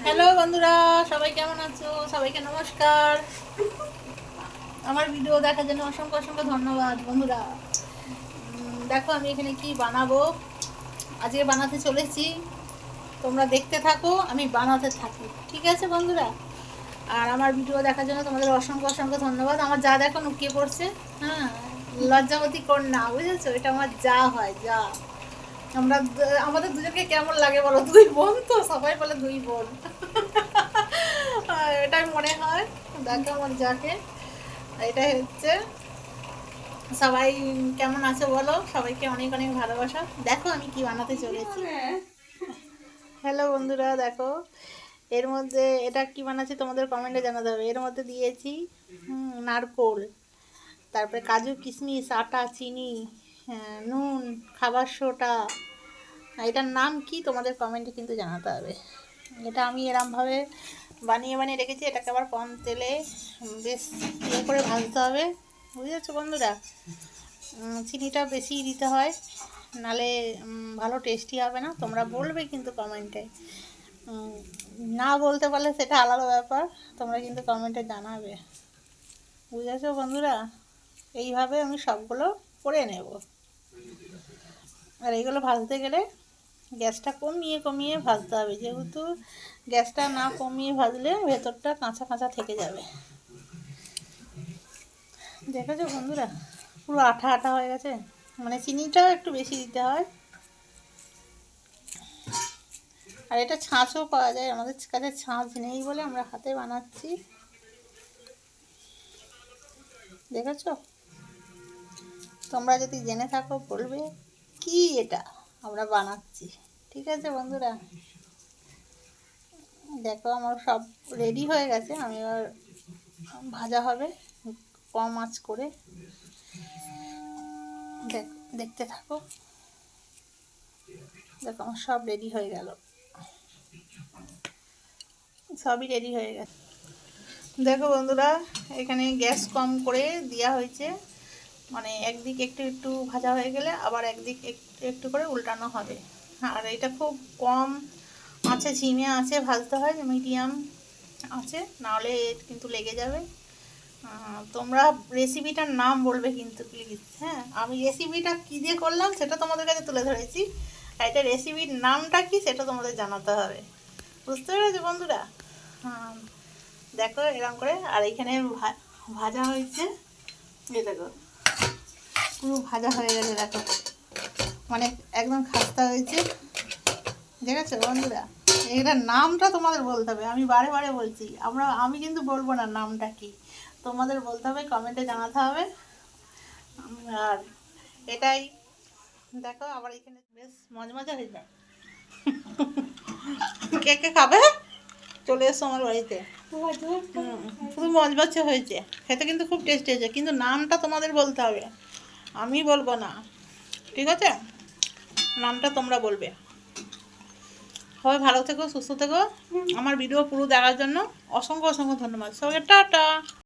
Hello বন্ধুরা, সবাই কেমন আছো? সবাইকে নমস্কার। আমার ভিডিও দেখার জন্য অসংখ্য অসংখ্য ধন্যবাদ বন্ধুরা। দেখো আমি এখানে কি বানাবো, আজকে বানাতে চলেছি। তোমরা দেখতে থাকো, আমি বানাতে থাকি, ঠিক আছে বন্ধুরা? আর আমার ভিডিও দেখার জন্য তোমাদের অসংখ্য অসংখ্য ধন্যবাদ। আমার যা দেখো লুকিয়ে পড়ছে, হ্যাঁ, লজ্জাবতী কন্যা, বুঝেছো? এটা আমার যা হয় যা। আমাদের দুজনকে কেমন লাগে বলো? দুই বোন তো, সবাই বলে দুই বোন। এটাই মনে হয়। দেখো আমার যাকে, এটাই হচ্ছে। সবাই কেমন আছো বলো? সবাইকে অনেক অনেক ভালোবাসা। দেখো আমি কি বানাতে চলেছি। হ্যালো বন্ধুরা, দেখো এর মধ্যে এটা কি বানাচ্ছি তোমাদের কমেন্টে জানাতে হবে। এর মধ্যে দিয়েছি নারকোল, তারপরে কাজু কিশমিশ, আটা, চিনি, নুন, খাবার সোডা। এটার নাম কি তোমাদের কমেন্টে কিন্তু জানাতে হবে। এটা আমি এরমভাবে বানিয়ে বানিয়ে রেখেছি। এটাকে আবার কম তেলে বেশ ইয়ে করে ভাজতে হবে, বুঝেছো বন্ধুরা? চিনিটা বেশি দিতে হয়, নালে ভালো টেস্টি হবে না। তোমরা বলবে কিন্তু কমেন্টে, না বলতে পারলে সেটা আলাদা ব্যাপার। তোমরা কিন্তু কমেন্টে জানাবে, বুঝেছো বন্ধুরা? এইভাবে আমি সবগুলো করে নেব। আর এইগুলো ভাজতে গেলে গ্যাসটা কমিয়ে কমিয়ে ভাজতে হবে, যেহেতু গ্যাসটা না কমিয়ে ভাজলে ভেতরটা কাঁচা কাঁচা থেকে যাবে। দেখেছো বন্ধুরা, পুরো আঠা আঠা হয়ে গেছে। মানে চিনিটাও একটু বেশি দিতে হয়। আর এটা ছাঁচও পাওয়া যায়, আমাদের কাছে ছাঁচ নেই বলে আমরা হাতে বানাচ্ছি। দেখেছো? তোমরা যদি জেনে থাকো বলবে কি এটা আমরা বানাচ্ছি, ঠিক আছে বন্ধুরা? দেখো আমার সব রেডি হয়ে গেছে। আমি এবার ভাজা হবে কম আঁচ করে। দেখতে থাকো। দেখো আমার সব রেডি হয়ে গেল, সবই রেডি হয়ে গেছে। দেখো বন্ধুরা, এখানে গ্যাস কম করে দেওয়া হয়েছে, মানে একদিক একটু একটু ভাজা হয়ে গেলে আবার একদিক একটু একটু করে উল্টানো হবে। আর এটা খুব কম আছে, ঝিমে আছে ভাজতে হয়, মিডিয়াম আছে, নাহলে কিন্তু লেগে যাবে। তোমরা রেসিপিটার নাম বলবে কিন্তু প্লিজ। হ্যাঁ, আমি রেসিপিটা কী দিয়ে করলাম সেটা তোমাদের কাছে তুলে ধরেছি, আর এটা রেসিপির নামটা কি সেটা তোমাদের জানাতে হবে। বুঝতে পেরেছো বন্ধুরা? হ্যাঁ, দেখো এরকম করে। আর এখানে ভাজা হয়েছে, এই দেখো পুরো ভাজা হয়ে গেছে। দেখো মানে একদম খাস্তা হয়েছে, দেখেছো বন্ধুরা? এটার নামটা তোমাদের বলতে হবে। আমি বারে বারে বলছি, আমি কিন্তু বলবো না নামটা কি, তোমাদের বলতে হবে, কমেন্টে জানাতে হবে। আর এটাই দেখো, আবার এখানে বেশ মজা হয়ে যায়। কে কে খাবে চলে এসো আমার বাড়িতে। খুব মজমচে হয়েছে, খেতে কিন্তু খুব টেস্টি হয়েছে, কিন্তু নামটা তোমাদের বলতে হবে, আমি বলবো না, ঠিক আছে? নামটা তোমরা বলবে। সবাই ভালো থেকো, সুস্থ থেকো। আমার ভিডিও পুরো দেখার জন্য অসংখ্য অসংখ্য ধন্যবাদ। সবাইকে টাটা।